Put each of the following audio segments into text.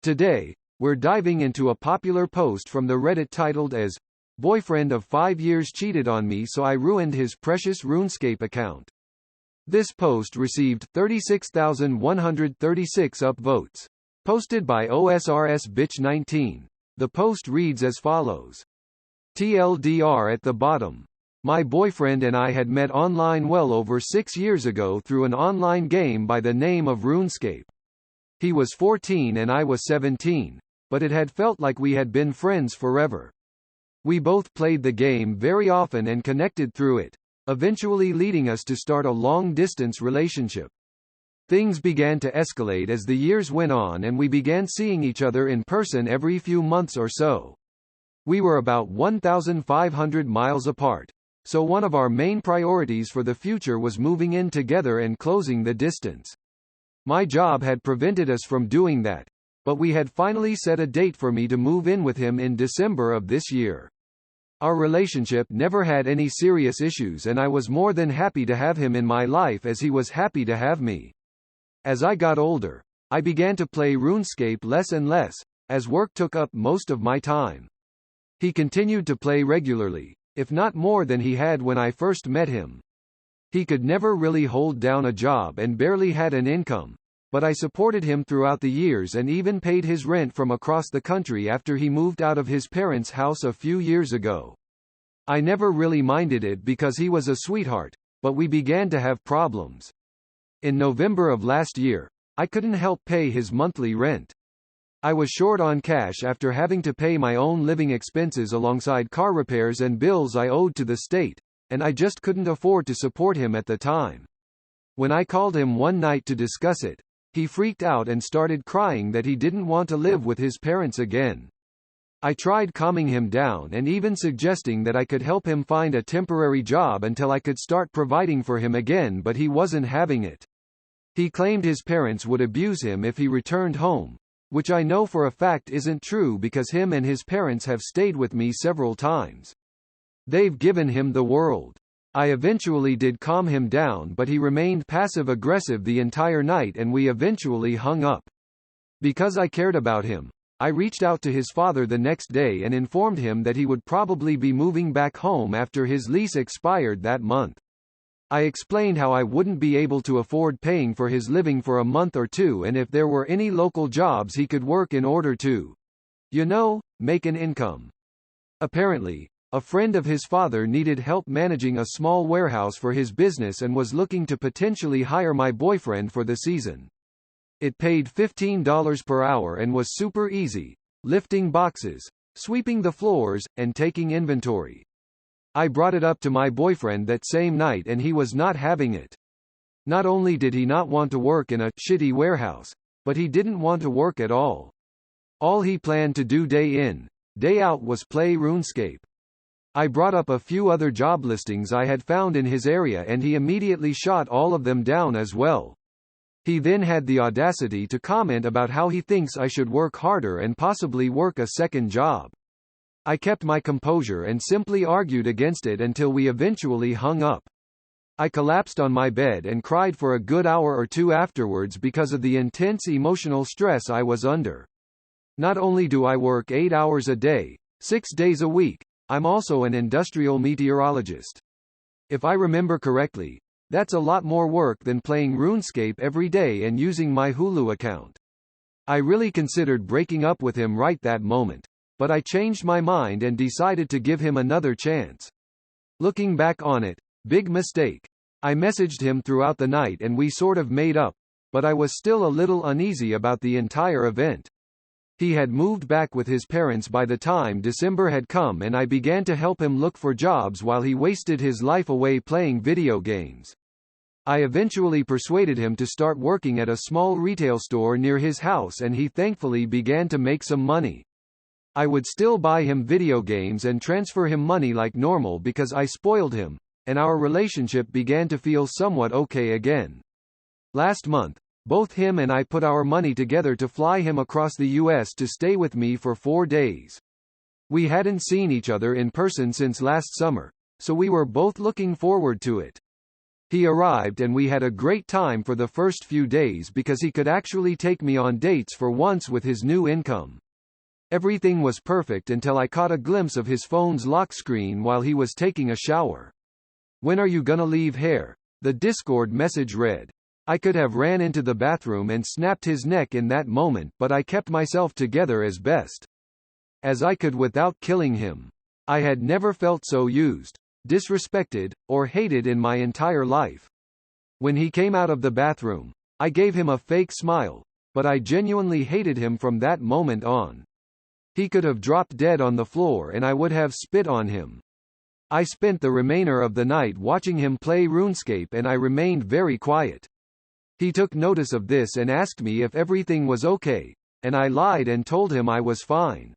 Today, we're diving into a popular post from the Reddit titled as, "Boyfriend of 5 years cheated on me so I ruined his precious RuneScape account." This post received 36,136 upvotes. Posted by OSRS Bitch 19. The post reads as follows. TLDR at the bottom. My boyfriend and I had met online well over 6 years ago through an online game by the name of RuneScape. He was 14 and I was 17, but it had felt like we had been friends forever. We both played the game very often and connected through it, eventually leading us to start a long-distance relationship. Things began to escalate as the years went on and we began seeing each other in person every few months or so. We were about 1,500 miles apart, so one of our main priorities for the future was moving in together and closing the distance. My job had prevented us from doing that, but we had finally set a date for me to move in with him in December of this year. Our relationship never had any serious issues and I was more than happy to have him in my life as he was happy to have me. As I got older, I began to play RuneScape less and less, as work took up most of my time. He continued to play regularly, if not more than he had when I first met him. He could never really hold down a job and barely had an income, but I supported him throughout the years and even paid his rent from across the country after he moved out of his parents' house a few years ago. I never really minded it because he was a sweetheart, but we began to have problems. In November of last year, I couldn't help pay his monthly rent. I was short on cash after having to pay my own living expenses alongside car repairs and bills I owed to the state, and I just couldn't afford to support him at the time. When I called him one night to discuss it, he freaked out and started crying that he didn't want to live with his parents again. I tried calming him down and even suggesting that I could help him find a temporary job until I could start providing for him again, but he wasn't having it. He claimed his parents would abuse him if he returned home, which I know for a fact isn't true because him and his parents have stayed with me several times. They've given him the world. I eventually did calm him down, but he remained passive-aggressive the entire night and we eventually hung up. Because I cared about him, I reached out to his father the next day and informed him that he would probably be moving back home after his lease expired that month. I explained how I wouldn't be able to afford paying for his living for a month or two and if there were any local jobs he could work in order to, make an income. Apparently, a friend of his father needed help managing a small warehouse for his business and was looking to potentially hire my boyfriend for the season. It paid $15 per hour and was super easy, lifting boxes, sweeping the floors, and taking inventory. I brought it up to my boyfriend that same night and he was not having it. Not only did he not want to work in a shitty warehouse, but he didn't want to work at all. All he planned to do day in, day out was play RuneScape. I brought up a few other job listings I had found in his area and he immediately shot all of them down as well. He then had the audacity to comment about how he thinks I should work harder and possibly work a second job. I kept my composure and simply argued against it until we eventually hung up. I collapsed on my bed and cried for a good hour or two afterwards because of the intense emotional stress I was under. Not only do I work 8 hours a day, 6 days a week, I'm also an industrial meteorologist. If I remember correctly, that's a lot more work than playing RuneScape every day and using my Hulu account. I really considered breaking up with him right that moment, but I changed my mind and decided to give him another chance. Looking back on it, big mistake. I messaged him throughout the night and we sort of made up, but I was still a little uneasy about the entire event. He had moved back with his parents by the time December had come and I began to help him look for jobs while he wasted his life away playing video games. I eventually persuaded him to start working at a small retail store near his house and he thankfully began to make some money. I would still buy him video games and transfer him money like normal because I spoiled him, and our relationship began to feel somewhat okay again. Last month, both him and I put our money together to fly him across the US to stay with me for 4 days. We hadn't seen each other in person since last summer, so we were both looking forward to it. He arrived and we had a great time for the first few days because he could actually take me on dates for once with his new income. Everything was perfect until I caught a glimpse of his phone's lock screen while he was taking a shower. "When are you gonna leave here?" the Discord message read. I could have ran into the bathroom and snapped his neck in that moment, but I kept myself together as best as I could without killing him. I had never felt so used, disrespected, or hated in my entire life. When he came out of the bathroom, I gave him a fake smile, but I genuinely hated him from that moment on. He could have dropped dead on the floor and I would have spit on him. I spent the remainder of the night watching him play RuneScape and I remained very quiet. He took notice of this and asked me if everything was okay, and I lied and told him I was fine.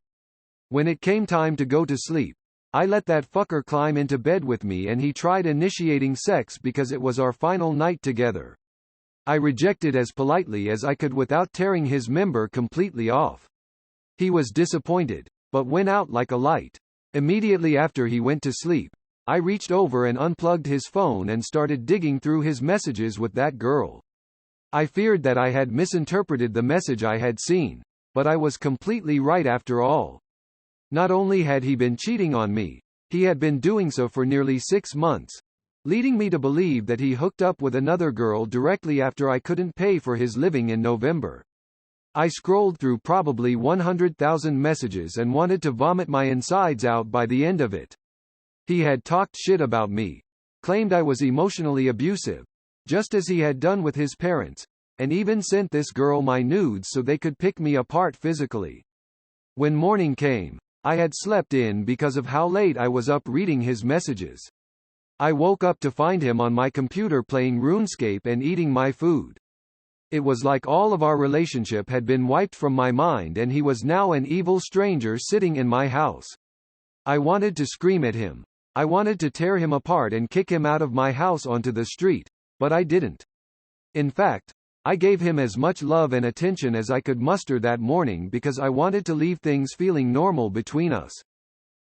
When it came time to go to sleep, I let that fucker climb into bed with me and he tried initiating sex because it was our final night together. I rejected as politely as I could without tearing his member completely off. He was disappointed, but went out like a light. Immediately after he went to sleep, I reached over and unplugged his phone and started digging through his messages with that girl. I feared that I had misinterpreted the message I had seen, but I was completely right after all. Not only had he been cheating on me, he had been doing so for nearly 6 months, leading me to believe that he hooked up with another girl directly after I couldn't pay for his living in November. I scrolled through probably 100,000 messages and wanted to vomit my insides out by the end of it. He had talked shit about me, claimed I was emotionally abusive, just as he had done with his parents, and even sent this girl my nudes so they could pick me apart physically. When morning came, I had slept in because of how late I was up reading his messages. I woke up to find him on my computer playing RuneScape and eating my food. It was like all of our relationship had been wiped from my mind and he was now an evil stranger sitting in my house. I wanted to scream at him. I wanted to tear him apart and kick him out of my house onto the street, but I didn't. In fact, I gave him as much love and attention as I could muster that morning because I wanted to leave things feeling normal between us.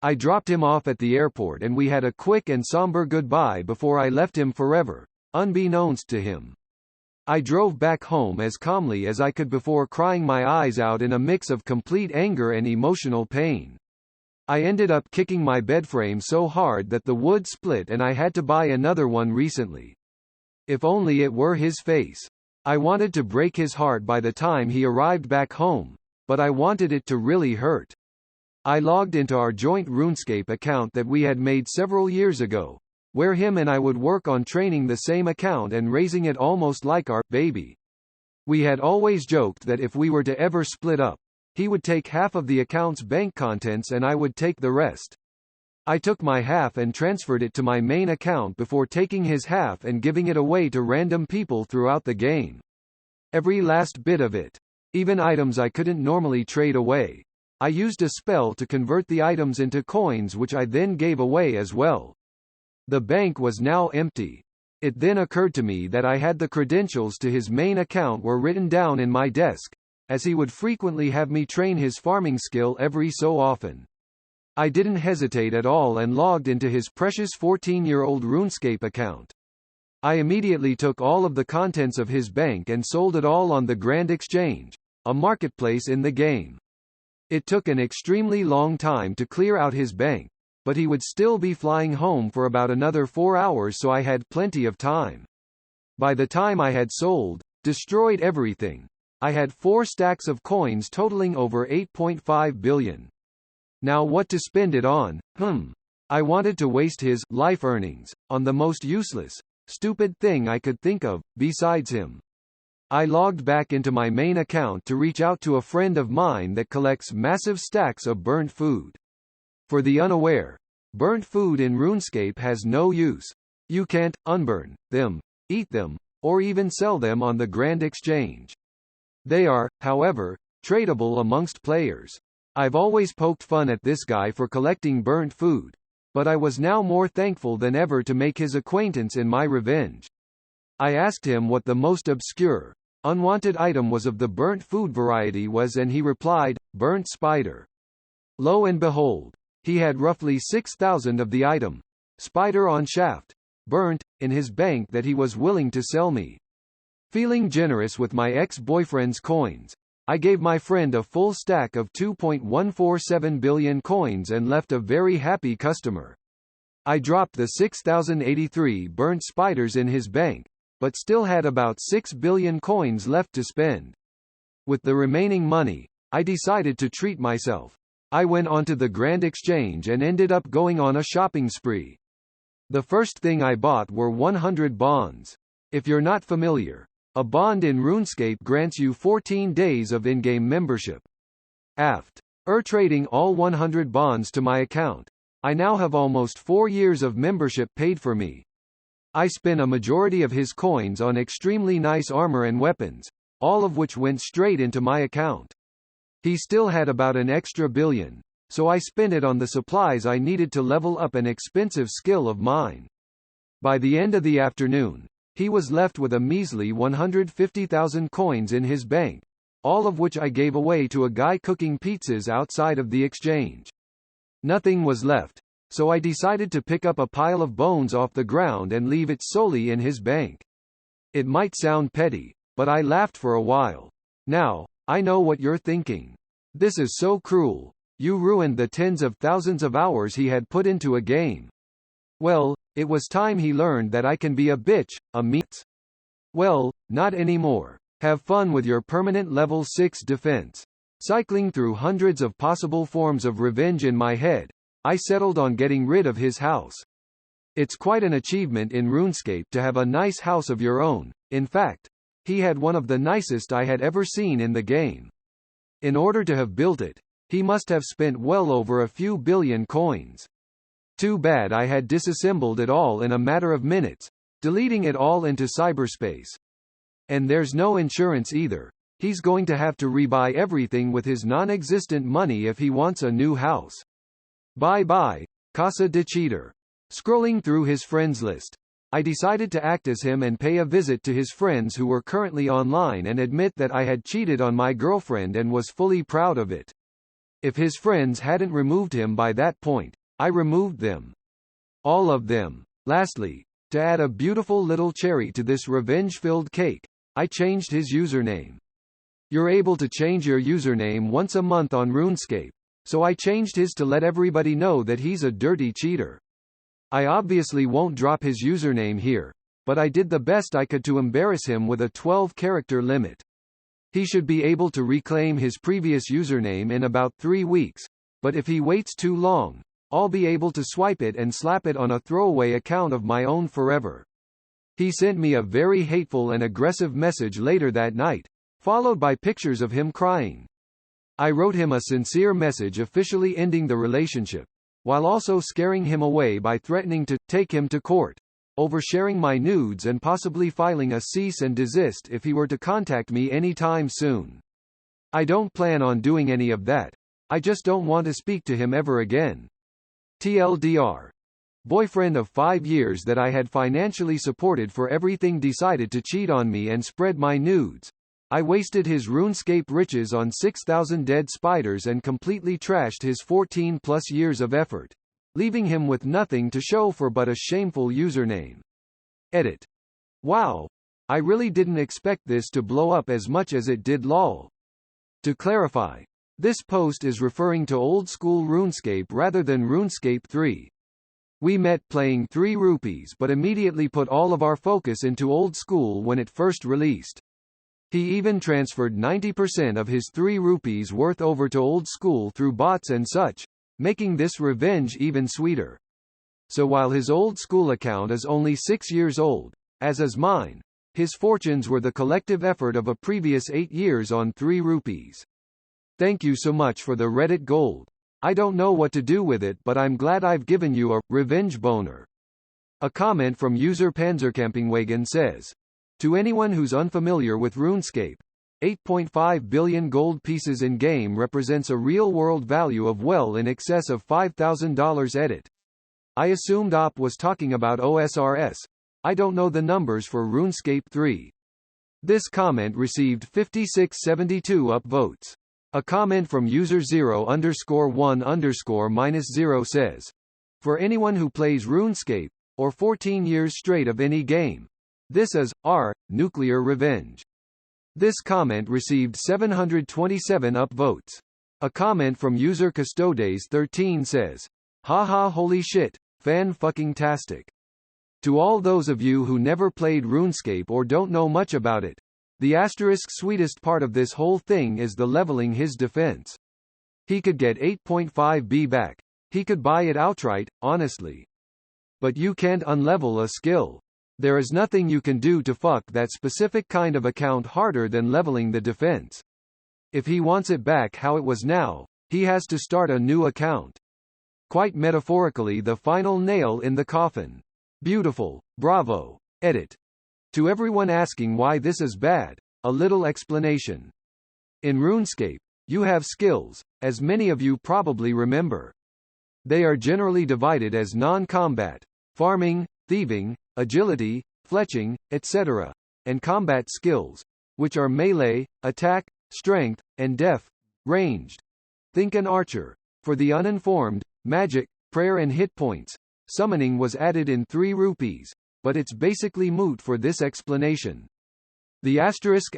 I dropped him off at the airport and we had a quick and somber goodbye before I left him forever, unbeknownst to him. I drove back home as calmly as I could before crying my eyes out in a mix of complete anger and emotional pain. I ended up kicking my bed frame so hard that the wood split and I had to buy another one recently. If only it were his face. I wanted to break his heart by the time he arrived back home, but I wanted it to really hurt. I logged into our joint RuneScape account that we had made several years ago, where him and I would work on training the same account and raising it almost like our baby. We had always joked that if we were to ever split up, he would take half of the account's bank contents and I would take the rest. I took my half and transferred it to my main account before taking his half and giving it away to random people throughout the game. Every last bit of it. Even items I couldn't normally trade away. I used a spell to convert the items into coins which I then gave away as well. The bank was now empty. It then occurred to me that I had the credentials to his main account were written down in my desk, as he would frequently have me train his farming skill every so often. I didn't hesitate at all and logged into his precious 14-year-old RuneScape account. I immediately took all of the contents of his bank and sold it all on the Grand Exchange, a marketplace in the game. It took an extremely long time to clear out his bank, but he would still be flying home for about another 4 hours, so I had plenty of time. By the time I had destroyed everything, I had 4 stacks of coins totaling over 8.5 billion. Now what to spend it on? I wanted to waste his life earnings on the most useless, stupid thing I could think of, besides him. I logged back into my main account to reach out to a friend of mine that collects massive stacks of burnt food. For the unaware, burnt food in RuneScape has no use. You can't unburn them, eat them, or even sell them on the Grand Exchange. They are, however, tradable amongst players. I've always poked fun at this guy for collecting burnt food, but I was now more thankful than ever to make his acquaintance in my revenge. I asked him what the most obscure, unwanted item was of the burnt food variety was, and he replied, burnt spider. Lo and behold, he had roughly 6,000 of the item, spider on shaft, burnt, in his bank that he was willing to sell me. Feeling generous with my ex-boyfriend's coins, I gave my friend a full stack of 2.147 billion coins and left a very happy customer. I dropped the 6,083 burnt spiders in his bank, but still had about 6 billion coins left to spend. With the remaining money, I decided to treat myself. I went onto the Grand Exchange and ended up going on a shopping spree. The first thing I bought were 100 bonds. If you're not familiar, a bond in RuneScape grants you 14 days of in-game membership. After trading all 100 bonds to my account, I now have almost 4 years of membership paid for me. I spent a majority of his coins on extremely nice armor and weapons, all of which went straight into my account. He still had about an extra billion, so I spent it on the supplies I needed to level up an expensive skill of mine. By the end of the afternoon, he was left with a measly 150,000 coins in his bank, all of which I gave away to a guy cooking pizzas outside of the exchange. Nothing was left, so I decided to pick up a pile of bones off the ground and leave it solely in his bank. It might sound petty, but I laughed for a while. Now, I know what you're thinking. This is so cruel. You ruined the tens of thousands of hours he had put into a game. Well, it was time he learned that I can be a bitch, a meat. Well, not anymore. Have fun with your permanent level 6 defense. Cycling through hundreds of possible forms of revenge in my head, I settled on getting rid of his house. It's quite an achievement in RuneScape to have a nice house of your own. In fact, he had one of the nicest I had ever seen in the game. In order to have built it, he must have spent well over a few billion coins. Too bad I had disassembled it all in a matter of minutes, deleting it all into cyberspace. And there's no insurance either. He's going to have to rebuy everything with his non-existent money if he wants a new house. Bye-bye, Casa de Cheater. Scrolling through his friends list, I decided to act as him and pay a visit to his friends who were currently online and admit that I had cheated on my girlfriend and was fully proud of it. If his friends hadn't removed him by that point, I removed them. All of them. Lastly, to add a beautiful little cherry to this revenge-filled cake, I changed his username. You're able to change your username once a month on RuneScape, so I changed his to let everybody know that he's a dirty cheater. I obviously won't drop his username here, but I did the best I could to embarrass him with a 12-character limit. He should be able to reclaim his previous username in about 3 weeks, but if he waits too long, I'll be able to swipe it and slap it on a throwaway account of my own forever. He sent me a very hateful and aggressive message later that night, followed by pictures of him crying. I wrote him a sincere message officially ending the relationship, while also scaring him away by threatening to take him to court, oversharing my nudes and possibly filing a cease and desist if he were to contact me anytime soon. I don't plan on doing any of that. I just don't want to speak to him ever again. TLDR. Boyfriend of 5 years that I had financially supported for everything decided to cheat on me and spread my nudes. I wasted his RuneScape riches on 6,000 dead spiders and completely trashed his 14+ years of effort, leaving him with nothing to show for but a shameful username. Edit. Wow. I really didn't expect this to blow up as much as it did lol. To clarify, this post is referring to old-school RuneScape rather than RuneScape 3. We met playing 3 rupees but immediately put all of our focus into old school when it first released. He even transferred 90% of his 3 rupees worth over to old school through bots and such, making this revenge even sweeter. So while his old school account is only 6 years old, as is mine, his fortunes were the collective effort of a previous 8 years on 3 rupees. Thank you so much for the Reddit gold. I don't know what to do with it, but I'm glad I've given you a revenge boner. A comment from user Panzercampingwagen says, to anyone who's unfamiliar with RuneScape, 8.5 billion gold pieces in game represents a real-world value of well in excess of $5,000. Edit. I assumed OP was talking about OSRS. I don't know the numbers for RuneScape 3. This comment received 5672 upvotes. A comment from user 0_1_-0 says, for anyone who plays RuneScape, or 14 years straight of any game. This is r nuclear revenge. This comment received 727 upvotes. A comment from user Custodes13 says, "Haha, holy shit, fan-fucking-tastic." To all those of you who never played RuneScape or don't know much about it, the asterisk sweetest part of this whole thing is the leveling his defense. He could get 8.5B back. He could buy it outright, honestly. But you can't unlevel a skill. There is nothing you can do to fuck that specific kind of account harder than leveling the defense. If he wants it back how it was now, he has to start a new account. Quite metaphorically, the final nail in the coffin. Beautiful, bravo. Edit. To everyone asking why this is bad, a little explanation. In RuneScape, you have skills, as many of you probably remember. They are generally divided as non-combat, farming, thieving, agility, fletching, etc., and combat skills, which are melee, attack, strength, and def, ranged. Think an archer. For the uninformed, magic, prayer and hit points, summoning was added in 3 rupees, but it's basically moot for this explanation. The asterisk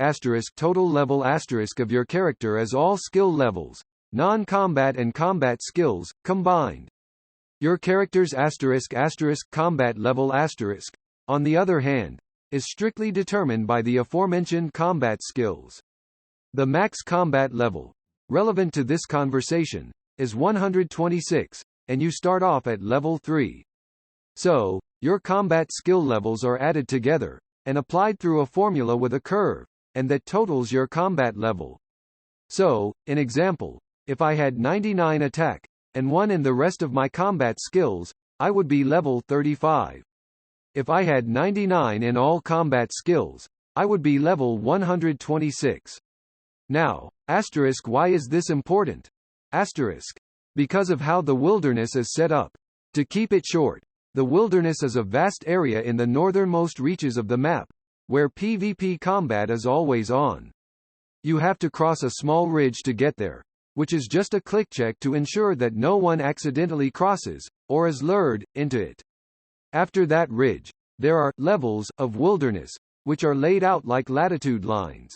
total level asterisk of your character is all skill levels, non-combat and combat skills, combined. Your character's asterisk combat level asterisk, on the other hand, is strictly determined by the aforementioned combat skills. The max combat level, relevant to this conversation, is 126, and you start off at level 3. So, your combat skill levels are added together, and applied through a formula with a curve, and that totals your combat level. So, in example, if I had 99 attack, and 1 in the rest of my combat skills, I would be level 35. If I had 99 in all combat skills, I would be level 126. Now, asterisk, why is this important? Asterisk. Because of how the wilderness is set up. To keep it short, the wilderness is a vast area in the northernmost reaches of the map, where PvP combat is always on. You have to cross a small ridge to get there, which is just a click check to ensure that no one accidentally crosses, or is lured, into it. After that ridge, there are levels of wilderness, which are laid out like latitude lines.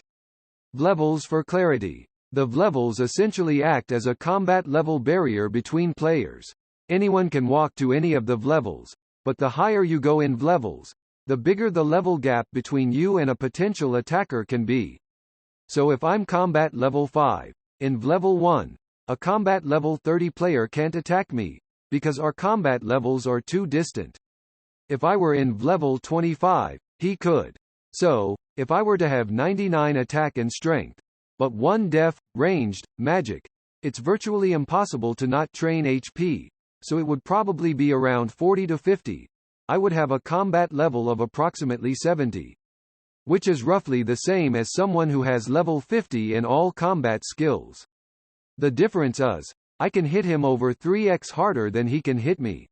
Levels for clarity. The levels essentially act as a combat level barrier between players. Anyone can walk to any of the levels, but the higher you go in levels, the bigger the level gap between you and a potential attacker can be. So if I'm combat level 5, in level 1, a combat level 30 player can't attack me, because our combat levels are too distant. If I were in level 25, he could. So, if I were to have 99 attack and strength, but 1 def, ranged, magic, it's virtually impossible to not train HP, so it would probably be around 40 to 50. I would have a combat level of approximately 70. Which is roughly the same as someone who has level 50 in all combat skills. The difference is, I can hit him over 3x harder than he can hit me.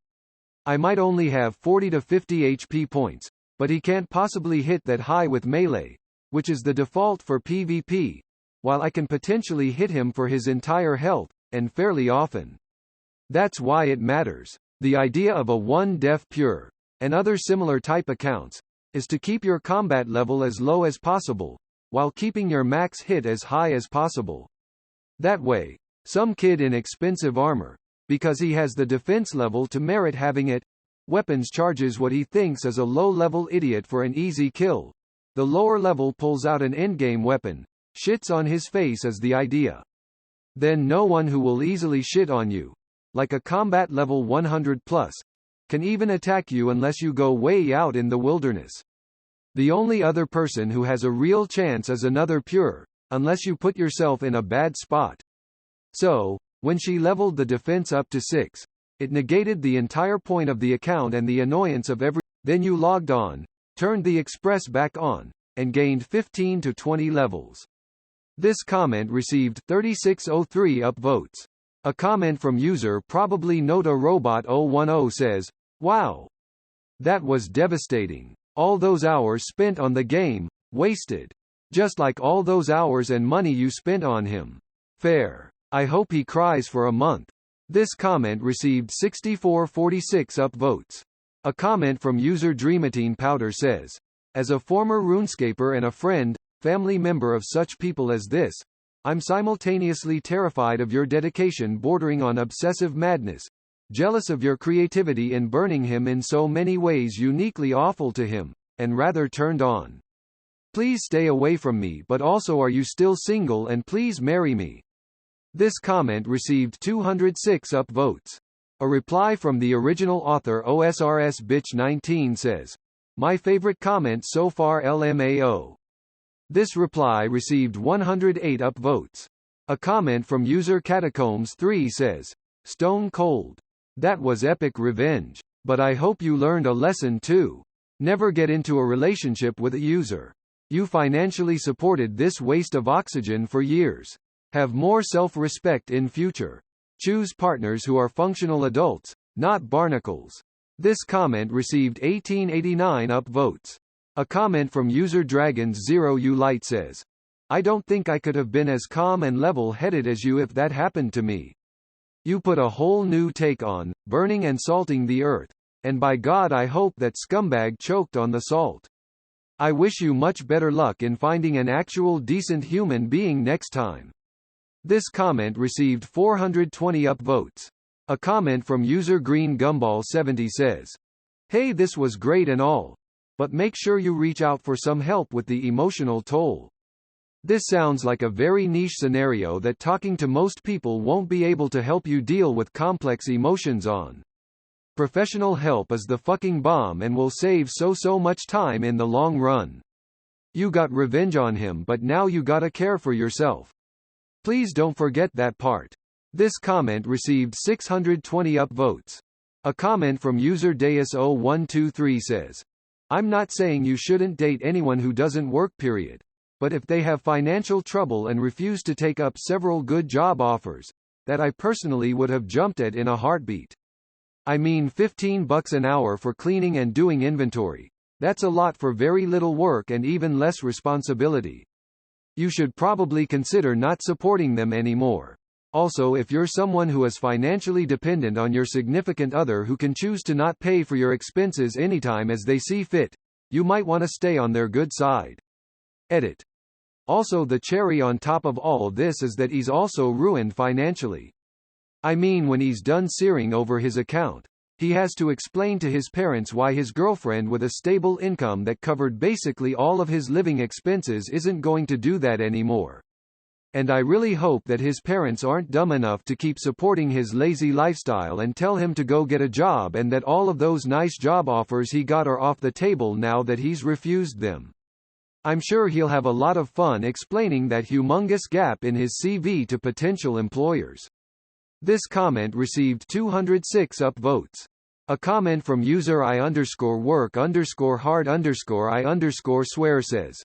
I might only have 40 to 50 HP points, but he can't possibly hit that high with melee, which is the default for PvP, while I can potentially hit him for his entire health, and fairly often. That's why it matters. The idea of a 1 def pure, and other similar type accounts, is to keep your combat level as low as possible, while keeping your max hit as high as possible. That way, some kid in expensive armor, because he has the defense level to merit having it, weapons charges what he thinks is a low-level idiot for an easy kill. The lower level pulls out an endgame weapon, shits on his face is the idea. Then no one who will easily shit on you, like a combat level 100 plus, can even attack you unless you go way out in the wilderness. The only other person who has a real chance is another pure, unless you put yourself in a bad spot. So, when she leveled the defense up to 6, it negated the entire point of the account and the annoyance of every. Then you logged on, turned the express back on, and gained 15 to 20 levels. This comment received 3603 upvotes. A comment from user probably Nota Robot 010 says, "Wow. That was devastating. All those hours spent on the game, wasted. Just like all those hours and money you spent on him. Fair. I hope he cries for a month." This comment received 6446 upvotes. A comment from user Dreamatine Powder says, as a former RuneScaper and a friend, family member of such people as this, I'm simultaneously terrified of your dedication bordering on obsessive madness, jealous of your creativity in burning him in so many ways uniquely awful to him, and rather turned on. Please stay away from me, but also, are you still single, and please marry me? This comment received 206 upvotes. A reply from the original author OSRS Bitch 19 says, my favorite comment so far LMAO. This reply received 108 upvotes. A comment from user Catacombs 3 says, stone cold. That was epic revenge. But I hope you learned a lesson too. Never get into a relationship with a user. You financially supported this waste of oxygen for years. Have more self-respect in future. Choose partners who are functional adults, not barnacles. This comment received 1889 upvotes. A comment from user Dragons0U says, I don't think I could have been as calm and level-headed as you if that happened to me. You put a whole new take on burning and salting the earth, and by God I hope that scumbag choked on the salt. I wish you much better luck in finding an actual decent human being next time. This comment received 420 upvotes. A comment from user Green Gumball 70 says, hey, this was great and all, but make sure you reach out for some help with the emotional toll. This sounds like a very niche scenario that talking to most people won't be able to help you deal with complex emotions on. Professional help is the fucking bomb and will save so much time in the long run. You got revenge on him, but now you gotta care for yourself. Please don't forget that part. This comment received 620 upvotes. A comment from user Deus0123 says, I'm not saying you shouldn't date anyone who doesn't work period. But if they have financial trouble and refuse to take up several good job offers, that I personally would have jumped at in a heartbeat. I mean $15 an hour for cleaning and doing inventory. That's a lot for very little work and even less responsibility. You should probably consider not supporting them anymore. Also, if you're someone who is financially dependent on your significant other who can choose to not pay for your expenses anytime as they see fit, you might want to stay on their good side. Edit. Also, the cherry on top of all this is that he's also ruined financially. I mean, when he's done searing over his account, he has to explain to his parents why his girlfriend with a stable income that covered basically all of his living expenses isn't going to do that anymore. And I really hope that his parents aren't dumb enough to keep supporting his lazy lifestyle and tell him to go get a job, and that all of those nice job offers he got are off the table now that he's refused them. I'm sure he'll have a lot of fun explaining that humongous gap in his CV to potential employers. This comment received 206 upvotes. A comment from user I_work_hard_I_swear says,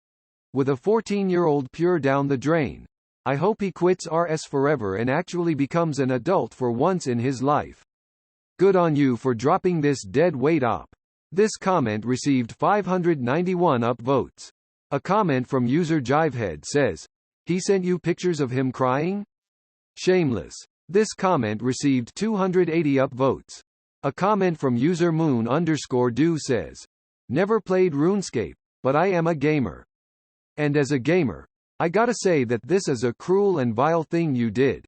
with a 14-year-old pure down the drain, I hope he quits RS forever and actually becomes an adult for once in his life. Good on you for dropping this dead weight op. This comment received 591 upvotes. A comment from user Jivehead says, he sent you pictures of him crying? Shameless. This comment received 280 upvotes. A comment from user Moon_Do says, never played RuneScape, but I am a gamer. And as a gamer, I gotta say that this is a cruel and vile thing you did.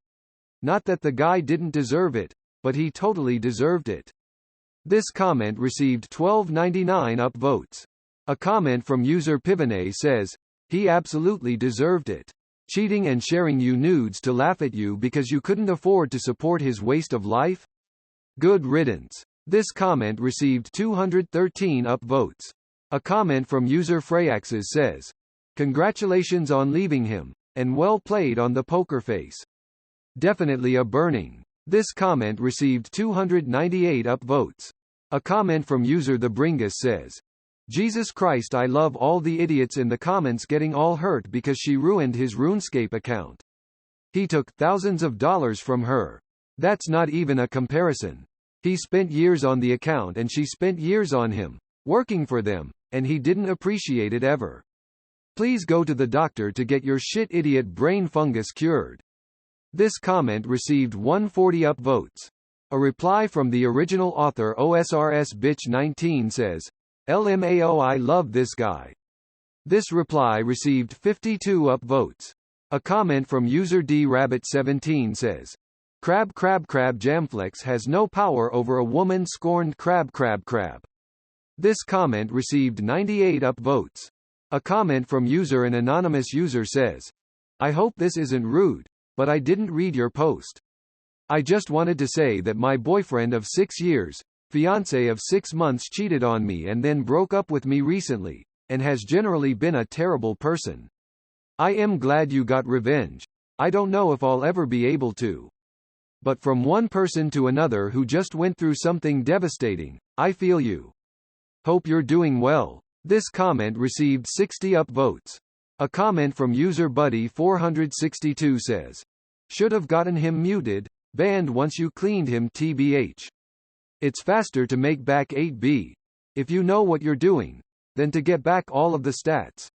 Not that the guy didn't deserve it, but he totally deserved it. This comment received 1299 upvotes. A comment from user Pivane says, he absolutely deserved it. Cheating and sharing you nudes to laugh at you because you couldn't afford to support his waste of life? Good riddance. This comment received 213 upvotes. A comment from user Freyaxes says, congratulations on leaving him, and well played on the poker face. Definitely a burning. This comment received 298 upvotes. A comment from user The Bringus says, Jesus Christ, I love all the idiots in the comments getting all hurt because she ruined his RuneScape account. He took thousands of dollars from her. That's not even a comparison. He spent years on the account and she spent years on him, working for them, and he didn't appreciate it ever. Please go to the doctor to get your shit idiot brain fungus cured. This comment received 140 upvotes. A reply from the original author OSRS Bitch 19 says, LMAO, I love this guy. This reply received 52 upvotes. A comment from user drabbit17 says, Crab Jamflex has no power over a woman scorned crab. This comment received 98 upvotes. A comment from an anonymous user says, I hope this isn't rude, but I didn't read your post. I just wanted to say that my boyfriend of 6 years, fiancé of 6 months cheated on me and then broke up with me recently, and has generally been a terrible person. I am glad you got revenge. I don't know if I'll ever be able to. But from one person to another who just went through something devastating, I feel you. Hope you're doing well. This comment received 60 upvotes. A comment from user Buddy462 says, should have gotten him muted, banned once you cleaned him tbh. It's faster to make back 8B. If you know what you're doing, than to get back all of the stats.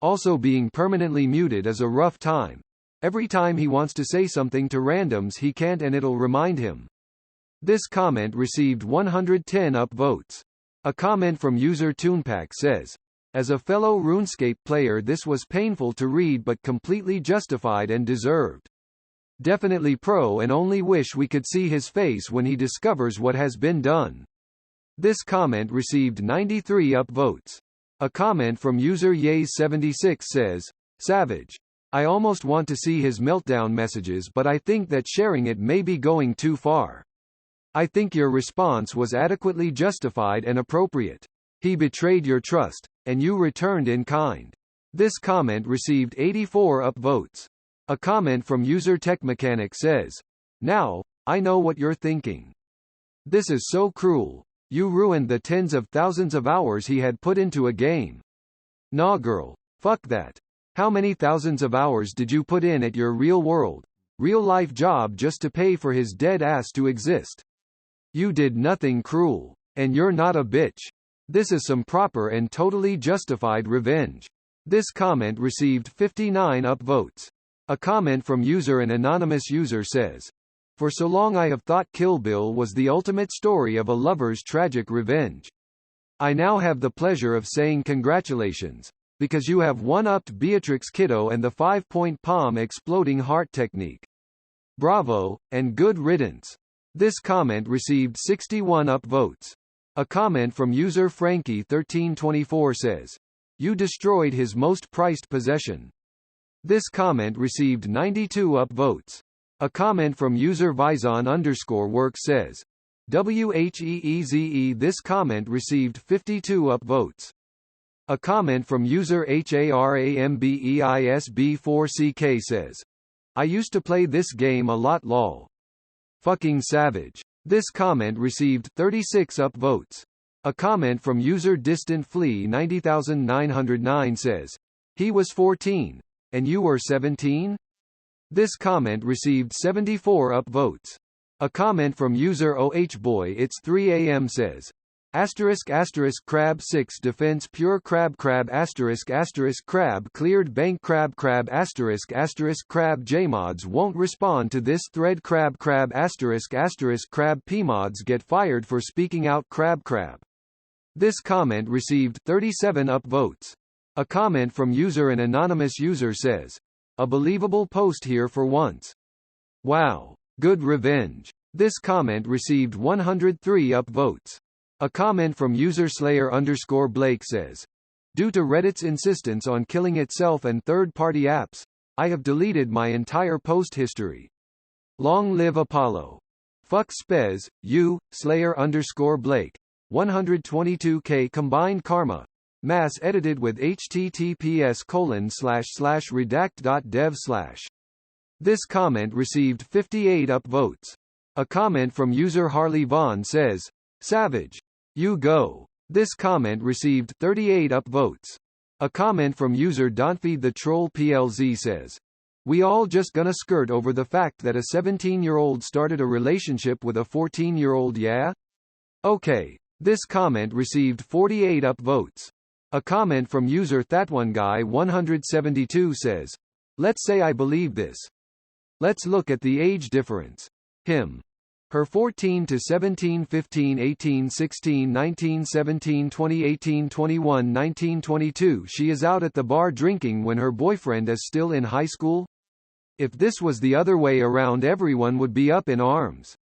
Also, being permanently muted is a rough time. Every time he wants to say something to randoms he can't and it'll remind him. This comment received 110 upvotes. A comment from user Toonpack says, as a fellow RuneScape player this was painful to read but completely justified and deserved. Definitely pro and only wish we could see his face when he discovers what has been done. This comment received 93 upvotes. A comment from user Yays76 says, Savage. I almost want to see his meltdown messages but I think that sharing it may be going too far. I think your response was adequately justified and appropriate. He betrayed your trust, and you returned in kind. This comment received 84 upvotes. A comment from user TechMechanic says, now, I know what you're thinking. This is so cruel. You ruined the tens of thousands of hours he had put into a game. Nah girl, fuck that. How many thousands of hours did you put in at your real-life job just to pay for his dead ass to exist? You did nothing cruel. And you're not a bitch. This is some proper and totally justified revenge. This comment received 59 upvotes. A comment from an anonymous user says, for so long I have thought Kill Bill was the ultimate story of a lover's tragic revenge. I now have the pleasure of saying congratulations, because you have one-upped Beatrix Kiddo and the 5-point palm exploding heart technique. Bravo, and good riddance. This comment received 61 upvotes. A comment from user Frankie1324 says, you destroyed his most prized possession. This comment received 92 upvotes. A comment from user Vizon_work says, WHEEZE. This comment received 52 upvotes. A comment from user HARAMBEISB4CK says, I used to play this game a lot lol. Fucking savage. This comment received 36 upvotes. A comment from user DistantFlee 90909 says, he was 14. And you were 17? This comment received 74 upvotes. A comment from user OHBoy It's 3 AM says, crab 6 defense pure crab crab cleared bank crab crab jmods won't respond to this thread crab crab pmods get fired for speaking out crab. This comment received 37 upvotes. A comment from an anonymous user says, a believable post here for once. Wow. Good revenge. This comment received 103 upvotes. A comment from user Slayer_Blake says, due to Reddit's insistence on killing itself and third-party apps, I have deleted my entire post history. Long live Apollo. Fuck Spez, you, Slayer_Blake. 122k combined karma. Mass edited with https://redact.dev/. This comment received 58 upvotes. A comment from user Harley Vaughn says, savage. You go. This comment received 38 upvotes. A comment from user Don'tfeed the Troll PLZ says, we all just gonna skirt over the fact that a 17-year-old started a relationship with a 14-year-old, yeah? Okay. This comment received 48 upvotes. A comment from user ThatOneGuy172 says, let's say I believe this. Let's look at the age difference. Him. Her 14 to 17, 15, 18, 16, 19, 17, 20, 18, 21, 19, 22. She is out at the bar drinking when her boyfriend is still in high school? If this was the other way around, everyone would be up in arms.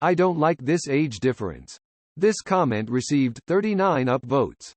I don't like this age difference. This comment received 39 upvotes.